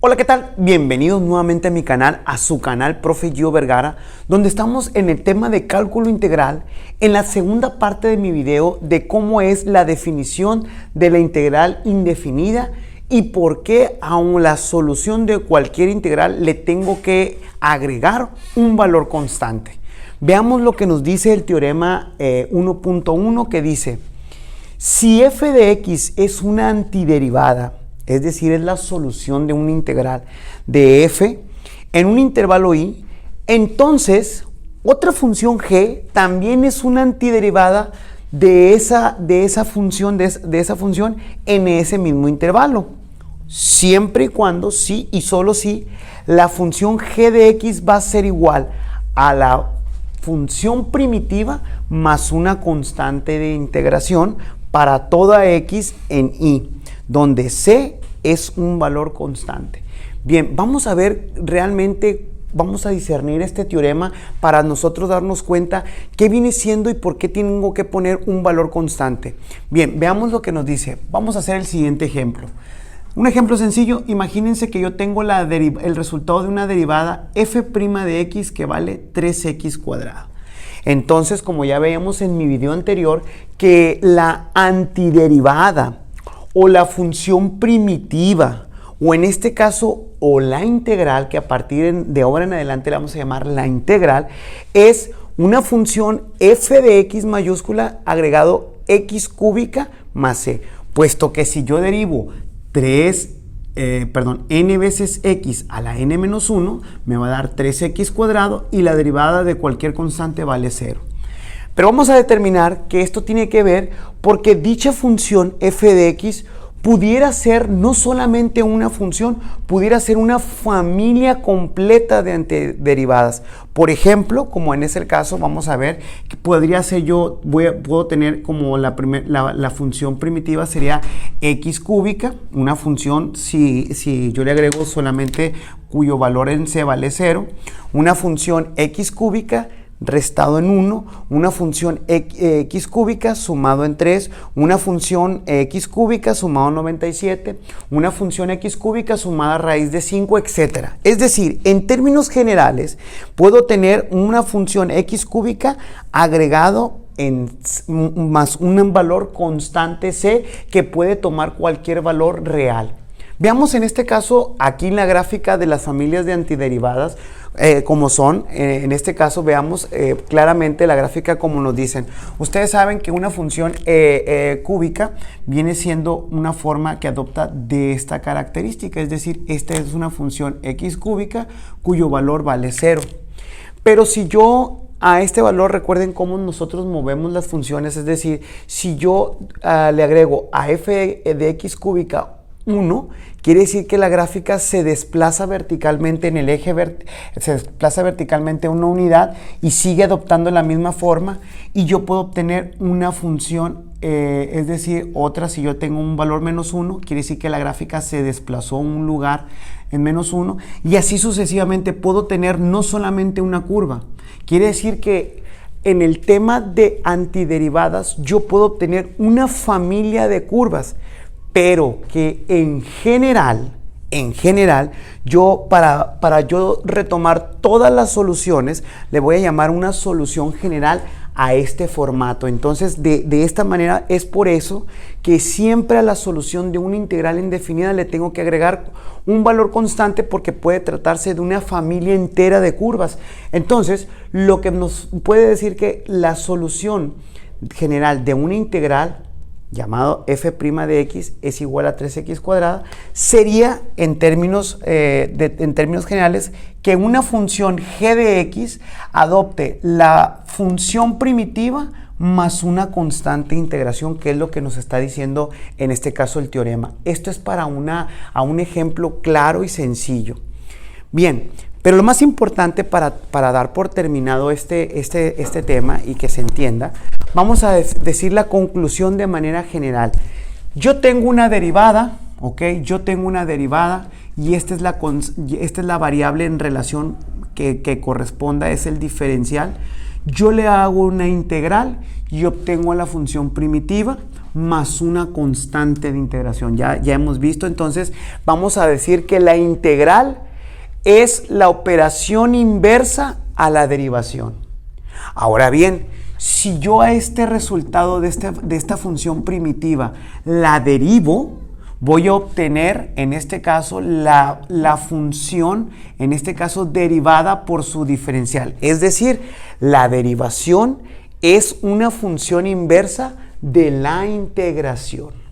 Hola, ¿qué tal? Bienvenidos nuevamente a mi canal, a su canal Profe Gio Vergara, donde estamos en el tema de cálculo integral, en la segunda parte de mi video de cómo es la definición de la integral indefinida y por qué a la solución de cualquier integral le tengo que agregar un valor constante. Veamos lo que nos dice el teorema 1.1 que dice: si f de x es una antiderivada, es decir, es la solución de una integral de f en un intervalo i, entonces otra función g también es una antiderivada de esa función en ese mismo intervalo, siempre y cuando sí y solo si la función g de x va a ser igual a la función primitiva más una constante de integración para toda x en i, donde c es un valor constante. Bien, vamos a ver realmente, vamos a discernir este teorema para nosotros darnos cuenta qué viene siendo y por qué tengo que poner un valor constante. Bien, veamos lo que nos dice. Vamos a hacer el siguiente ejemplo. Un ejemplo sencillo: imagínense que yo tengo el resultado de una derivada f' de x que vale 3x cuadrado. Entonces, como ya veíamos en mi video anterior, que la antiderivada o la función primitiva, o en este caso, o la integral, que a partir de ahora en adelante le vamos a llamar la integral, es una función f de x mayúscula agregado x cúbica más c, puesto que si yo derivo n veces x a la n menos 1, me va a dar 3x cuadrado y la derivada de cualquier constante vale 0. Pero vamos a determinar que esto tiene que ver porque dicha función f de x pudiera ser no solamente una función, pudiera ser una familia completa de antiderivadas. Por ejemplo, como en ese caso, vamos a ver que podría ser puedo tener como la función primitiva sería x cúbica, una función si yo le agrego solamente cuyo valor en c vale 0, una función x cúbica restado en 1, una función x cúbica sumado en 3, una función x cúbica sumado en 97, una función x cúbica sumada a raíz de 5, etc. Es decir, en términos generales, puedo tener una función x cúbica agregado más un valor constante c que puede tomar cualquier valor real. Veamos en este caso aquí en la gráfica de las familias de antiderivadas como son. En este caso veamos claramente la gráfica como nos dicen. Ustedes saben que una función cúbica viene siendo una forma que adopta de esta característica, es decir, esta es una función x cúbica cuyo valor vale 0. Pero si yo a este valor, recuerden cómo nosotros movemos las funciones, es decir, si yo le agrego a f de x cúbica 1, quiere decir que la gráfica se desplaza verticalmente en el eje, se desplaza verticalmente una unidad y sigue adoptando la misma forma, y yo puedo obtener una función, es decir, otra, si yo tengo un valor menos 1, quiere decir que la gráfica se desplazó un lugar en menos 1, y así sucesivamente puedo tener no solamente una curva. Quiere decir que en el tema de antiderivadas yo puedo obtener una familia de curvas, pero que en general, yo para yo retomar todas las soluciones, le voy a llamar una solución general a este formato. Entonces, de esta manera, es por eso que siempre a la solución de una integral indefinida le tengo que agregar un valor constante, porque puede tratarse de una familia entera de curvas. Entonces, lo que nos puede decir que la solución general de una integral llamado f' de x es igual a 3x cuadrada, sería en términos generales que una función g de x adopte la función primitiva más una constante de integración, que es lo que nos está diciendo en este caso el teorema. Esto es para un ejemplo claro y sencillo. Bien, pero lo más importante para dar por terminado este tema y que se entienda, vamos a decir la conclusión de manera general. Yo tengo una derivada, ¿ok? Yo tengo una derivada y esta es la variable en relación que corresponda, es el diferencial. Yo le hago una integral y obtengo la función primitiva. más una constante de integración. Ya hemos visto, entonces vamos a decir que la integral es la operación inversa a la derivación. Ahora bien, si yo a este resultado de esta función primitiva la derivo, voy a obtener en este caso la función, en este caso derivada por su diferencial. Es decir, la derivación es una función inversa de la integración.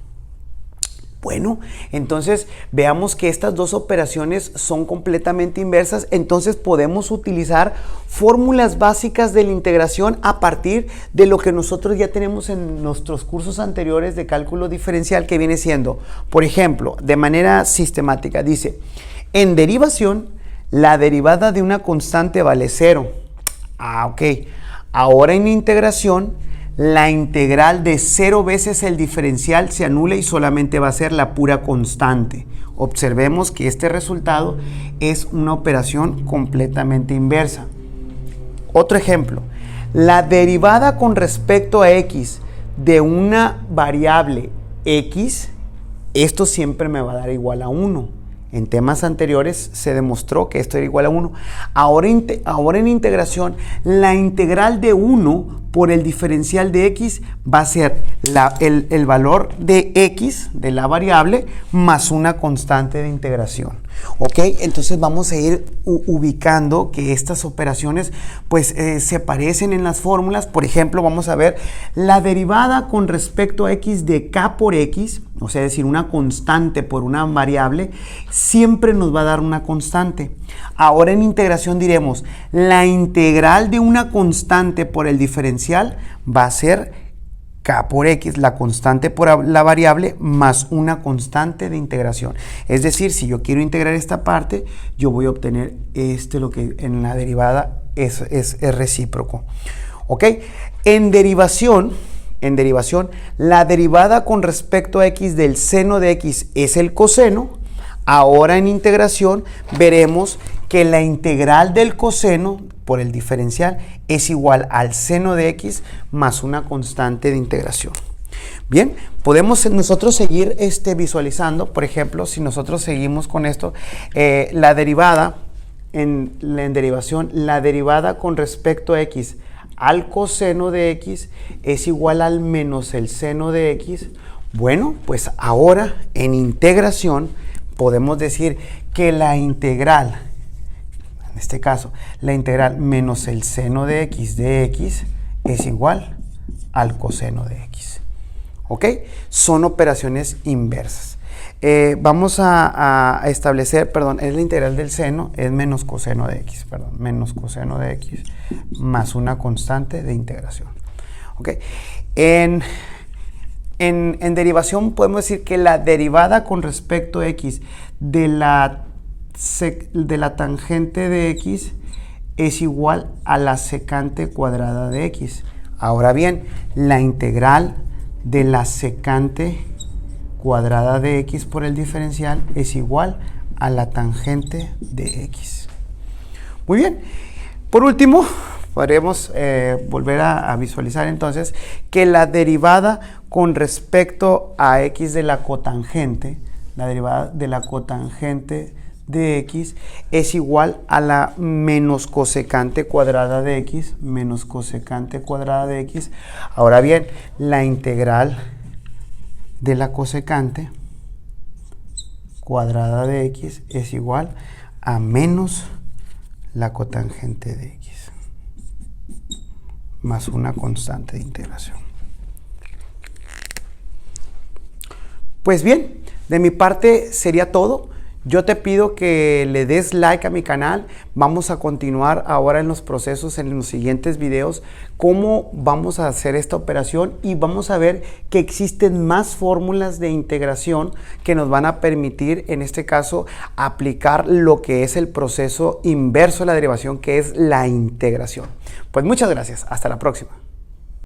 Bueno, entonces veamos que estas dos operaciones son completamente inversas, entonces podemos utilizar fórmulas básicas de la integración a partir de lo que nosotros ya tenemos en nuestros cursos anteriores de cálculo diferencial, que viene siendo, por ejemplo, de manera sistemática, dice, en derivación, la derivada de una constante vale 0. Ok. Ahora en integración, la integral de 0 veces el diferencial se anula y solamente va a ser la pura constante. Observemos que este resultado es una operación completamente inversa. Otro ejemplo, la derivada con respecto a x de una variable x, esto siempre me va a dar igual a 1. En temas anteriores se demostró que esto era igual a 1. Ahora en integración, la integral de 1 por el diferencial de x va a ser el valor de x, de la variable, más una constante de integración. ¿Ok? Entonces vamos a ir ubicando que estas operaciones pues se parecen en las fórmulas. Por ejemplo, vamos a ver la derivada con respecto a x de k por x, o sea, es decir, una constante por una variable, siempre nos va a dar una constante. Ahora en integración diremos, la integral de una constante por el diferencial va a ser k por x, la constante por la variable, más una constante de integración. Es decir, si yo quiero integrar esta parte, yo voy a obtener lo que en la derivada es recíproco. ¿Ok? En derivación, la derivada con respecto a x del seno de x es el coseno. Ahora en integración veremos que la integral del coseno por el diferencial es igual al seno de x más una constante de integración. Bien, podemos nosotros seguir visualizando, por ejemplo, si nosotros seguimos con esto, la derivada en derivación, la derivada con respecto a x al coseno de x es igual al menos el seno de x. Bueno, pues ahora en integración podemos decir que la integral, en este caso, la integral menos el seno de x es igual al coseno de x. ¿Ok? Son operaciones inversas. Vamos a establecer, es la integral del seno, es menos coseno de x, menos coseno de x más una constante de integración. ¿Ok? En derivación podemos decir que la derivada con respecto a x de la tangente de x es igual a la secante cuadrada de x. Ahora bien, la integral de la secante cuadrada de x por el diferencial es igual a la tangente de x. Muy bien. Por último, podremos volver a visualizar entonces que la derivada con respecto a x de la cotangente, la derivada de la cotangente de x es igual a la menos cosecante cuadrada de x, menos cosecante cuadrada de x. Ahora bien, la integral de la cosecante cuadrada de x es igual a menos la cotangente de x más una constante de integración. Pues bien, de mi parte sería todo. Yo te pido que le des like a mi canal. Vamos a continuar ahora en los procesos, en los siguientes videos, cómo vamos a hacer esta operación y vamos a ver que existen más fórmulas de integración que nos van a permitir, en este caso, aplicar lo que es el proceso inverso de la derivación, que es la integración. Pues muchas gracias. Hasta la próxima.